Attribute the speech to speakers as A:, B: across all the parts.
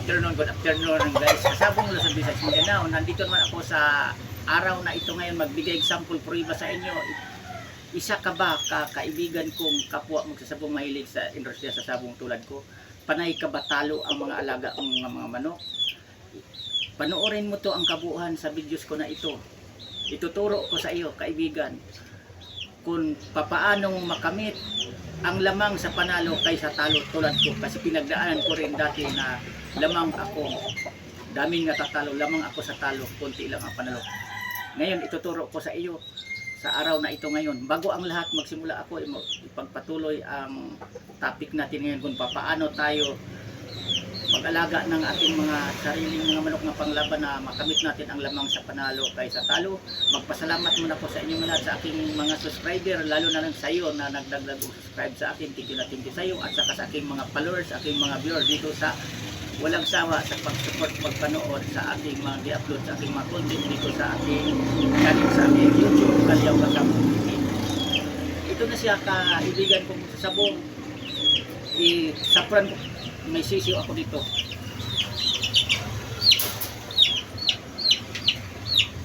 A: good afternoon guys. Kasabong Luzon, Visayas, Mindanao. Nandito naman ako sa araw na ito ngayon magbigay example pruiba sa inyo. Isa ka ba kaibigan kong kapwa magsasabong mahilig sa industriya sa sabong tulad ko? Panay ka ba talo ang mga alaga ng mga manok? Panoorin mo to ang kabuuan sa videos ko na ito. Ituturo ko sa iyo kaibigan kung papaanong makamit ang lamang sa panalo kaysa talo tulad ko, kasi pinagdaanan ko rin dati na lamang ako, daming natatalo, lamang ako sa talo, konti lang ang panalo. Ngayon ituturo ko sa iyo sa araw na ito ngayon. Bago ang lahat, magsimula ako ipagpatuloy ang topic natin ngayon kung papaano tayo mag-alaga ng ating mga sariling mga manok na panglaban na makamit natin ang lamang sa panalo kaysa talo. Magpasalamat muna po sa inyong lahat sa aking mga subscriber, lalo na lang sa iyo na nagdagdag subscribe sa akin. Thank you sa iyo at saka sa aking mga followers, aking mga viewers dito sa walang sawa sa pag-support, pagpanood sa ating mga di-upload, sa aking mga content dito sa aking channel, sa aking YouTube, Kalyaw Kasabong TV. Ito na siya kaibigan kong sa sabong. Isapran ko, may sisiw ako dito.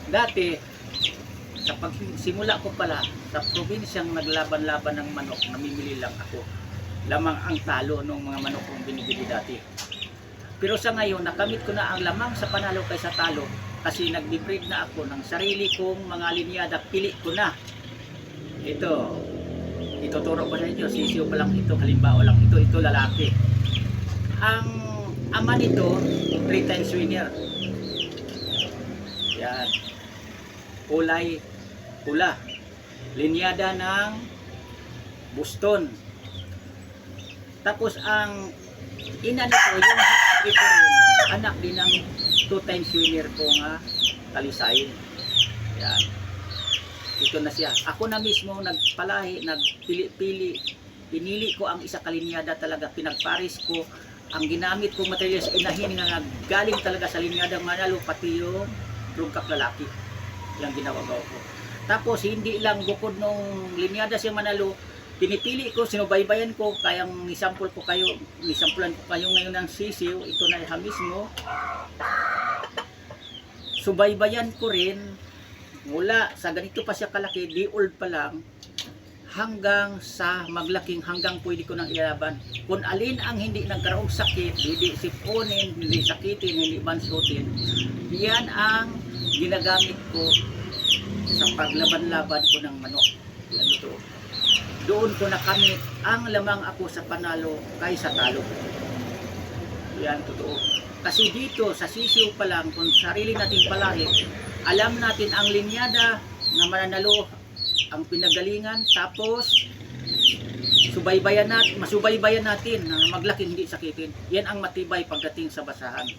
A: Dati, sa pagsimula ko pala, sa probinsyang naglaban-laban ng manok, namimili lang ako. Lamang ang talo ng mga manok kong binibili dati. Pero sa ngayon, nakamit ko na ang lamang sa panalo kaysa talo kasi nag-breed na ako ng sarili kong mga linyada. Pili ko na. Ito, ituturo ko sa inyo. Sisiw pa lang ito, halimbawa lang ito lalaki. Ang ama nito, 3 times winner. Yan. Kulay pula. Linyada ng Boston. Tapos ang ina nito, yung ito rin, anak din ng 2 times winner ko nga Talisayin. Yan. Ito na siya. Ako na mismo nagpalahi, nagpili-pili. Pinili ko ang isa kalinyada talaga. Pinagparis ko. Ang ginamit kong materials, inahin nga galing talaga sa linyadang manalo, pati yung rungkap lalaki. Yung ginawa ko. Tapos hindi lang bukod nung linyada siya manalo, pinipili ko, sinubaybayan ko, kayang nisample ko kayo, nisampulan ko kayo ngayon ng sisiw, ito na yung mismo. Subaybayan ko rin, mula sa ganito pa siya kalaki, di old pa lang, hanggang sa maglaking, hanggang pwede ko nang ilaban. Kung alin ang hindi nagkaroong sakit, hindi sipunin, hindi sakitin, hindi bansutin, yan ang ginagamit ko sa paglaban-laban ko ng manok. Yan ito. Doon ko nakamit ang lamang ako sa panalo kaysa talo. Yan totoo. Kasi dito sa sisiw pa lang, kung sarili nating palahi, alam natin ang linyada na mananalo ang pinagalingan, tapos masubaybayan natin na maglaking hindi sakitin. Yan ang matibay pagdating sa basahan.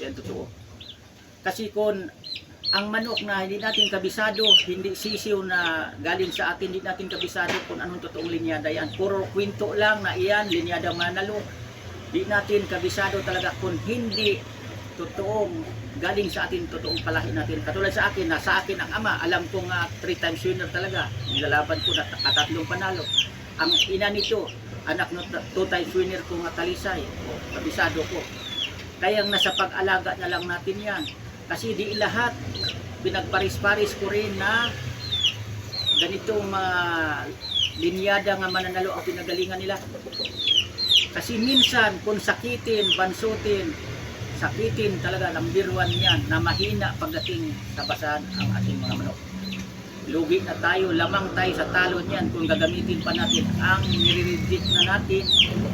A: Yan totoo. Kasi kung ang manok na hindi natin kabisado, hindi sisiw na galing sa atin, hindi natin kabisado kung anong totoong linyada yan. Puro kwento lang na iyan, linyada manalo. Hindi natin kabisado talaga kung hindi totoong galing sa atin, totoong palahi natin. Katulad sa akin, na sa akin ang ama, alam ko nga 3 times winner talaga. Nilalaban ko na 3 panalo. Ang ina nito, anak no 2 times winner ko nga Talisay. Kabisado ko. Kaya nasa pag-alaga na lang natin yan. Kasi di lahat, pinagparis-paris ko rin na ganitong mga linyada nga mananalo ang pinagalingan nila. Kasi minsan, kung sakitin, bansutin, sakitin talaga, number 1 yan, na mahina pagdating sa basahan ang ating mga manok. Lugi na tayo, lamang tayo sa talo niyan kung gagamitin pa natin ang nire-reject na natin.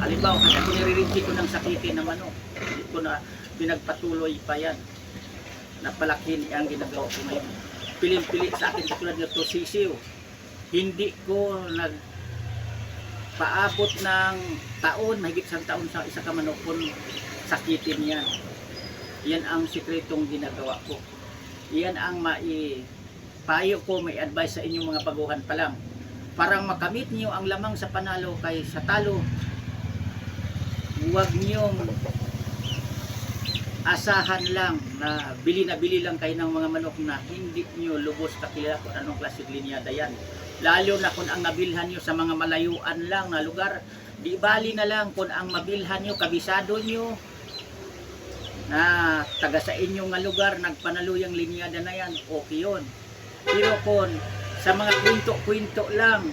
A: Halimbawa, kasi kung nire-reject ko ng sakitin na manok, hindi ko na pinagpatuloy pa yan. Napalakin ang ginagawa ko ngayon. Piling-pili sa akin katulad nito sisiw. Hindi ko nagpaabot ng taon, mahigit isang taon sa isa ka manok kung sakitin yan. Yan ang sikretong ginagawa ko. Yan ang payo ko, may advice sa inyong mga baguhan pa lang. Parang makamit niyo ang lamang sa panalo kay sa talo, huwag niyong asahan lang na bili lang kayo ng mga manok na hindi niyo lubos kakilala kung anong klaseng linyada yan. Lalo na kung ang nabilhan niyo sa mga malayuan lang na lugar, di bali na lang kung ang mabilhan niyo, kabisado niyo, na taga sa inyong nga lugar nagpanaluyang linyada na yan, okay yun. Pero kung sa mga kwento-kwento lang,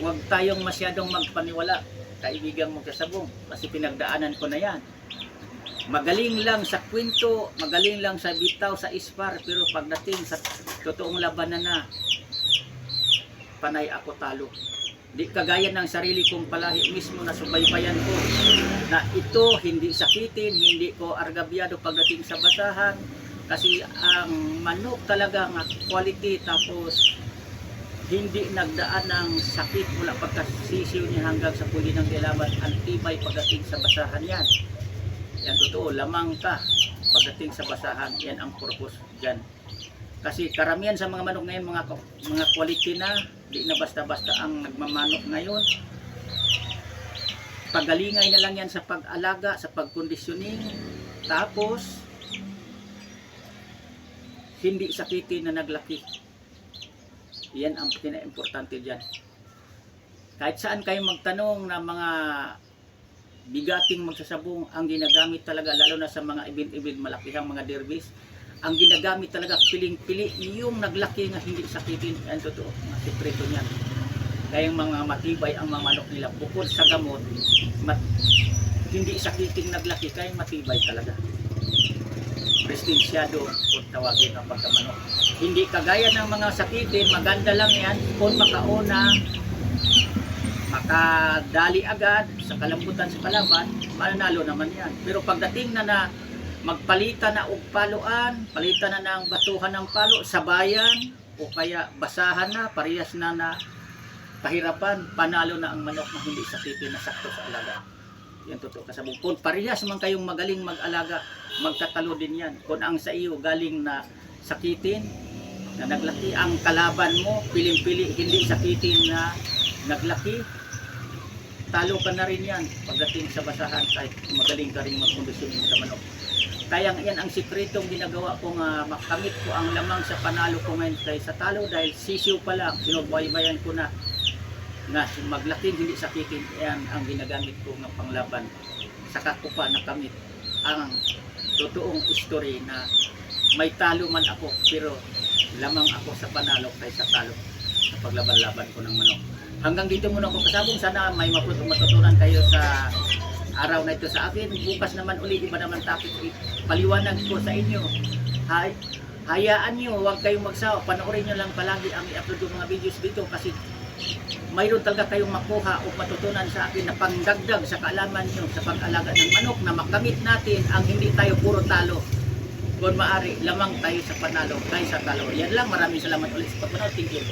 A: huwag tayong masyadong magpaniwala, kaibigang magkasabong, kasi pinagdaanan ko na yan. Magaling lang sa kwento, magaling lang sa bitaw, sa ispar, pero pagdating sa totoong labanan na, panay ako talo. Di kagaya ng sarili kong palahi mismo na subaybayan ko na ito hindi sakitin, hindi ko argabyado pagdating sa basahan, kasi ang manok talaga nga quality, tapos hindi nagdaan ng sakit mula pagkasisiw niya hanggang sa puli ng dilaban, ang tibay pagdating sa basahan yan. Yan totoo, lamang ka pagdating sa basahan, yan ang purpose dyan. Kasi karamihan sa mga manok ngayon, mga quality na, di na basta-basta ang nagmamanok ngayon. Pagalingay na lang yan sa pag-alaga, sa pag-conditioning, tapos hindi sakitin na naglaki. Yan ang pinaka-importante dyan. Kahit saan kayo magtanong na mga bigating magsasabong, ang ginagamit talaga, lalo na sa mga event-event malakihang mga derbies, ang ginagamit talaga piling-pili yung naglaki nga hindi sakitin. Yan totoo, mga sekreto niyan. Kaya mga matibay ang mga manok nila, bukod sa gamot, hindi sakiting naglaki, kaya matibay talaga. Prestisyado kung tawagin ang pagkamanok. Hindi kagaya ng mga sakitin, maganda lang yan kung makauna, makadali agad sa kalambutan sa kalaban, mananalo naman yan. Pero pagdating na magpalitan na og paluan, palitan na ng batuhan ng palo, sabayan, o kaya basahan na, parehas na pahirapan, panalo na ang manok na hindi sakitin na sakto sa alaga. Yan totoo kasabong. Kung parehas man kayong magaling mag-alaga, magtatalo din yan. Kung ang sa iyo galing na sakitin, na naglaki, ang kalaban mo, piling-pili, hindi sakitin na naglaki, talo ka na rin yan pagdating sa basahan kahit magaling ka rin mag-kondisyon sa manok. Kaya yan ang sikretong ginagawa ko nga makamit ko ang lamang sa panalo ko ngayon kaysa talo, dahil sisiw pa lang, sinubaybayan ko na maglaking hindi sakitin. Yan ang ginagamit ko ng panglaban. Saka ko pa nakamit ang totoong history na may talo man ako, pero lamang ako sa panalo kaysa talo sa paglaban-laban ko ng manok. Hanggang dito muna ako kasabong, sana may matutunan kayo sa araw na ito sa akin. Bukas naman ulit, iba naman topic, paliwanag ko sa inyo. Hayaan nyo, huwag kayong magsawa, panoorin nyo lang palagi ang i-upload yung mga videos dito, kasi mayroon talaga kayong makuha o matutunan sa akin na pangdagdag sa kaalaman nyo sa pag-alaga ng manok, na makamit natin ang hindi tayo puro talo. Kung maaari, lamang tayo sa panalo kaysa talo. Yan lang, maraming salamat ulit sa pagpanood. Thank you.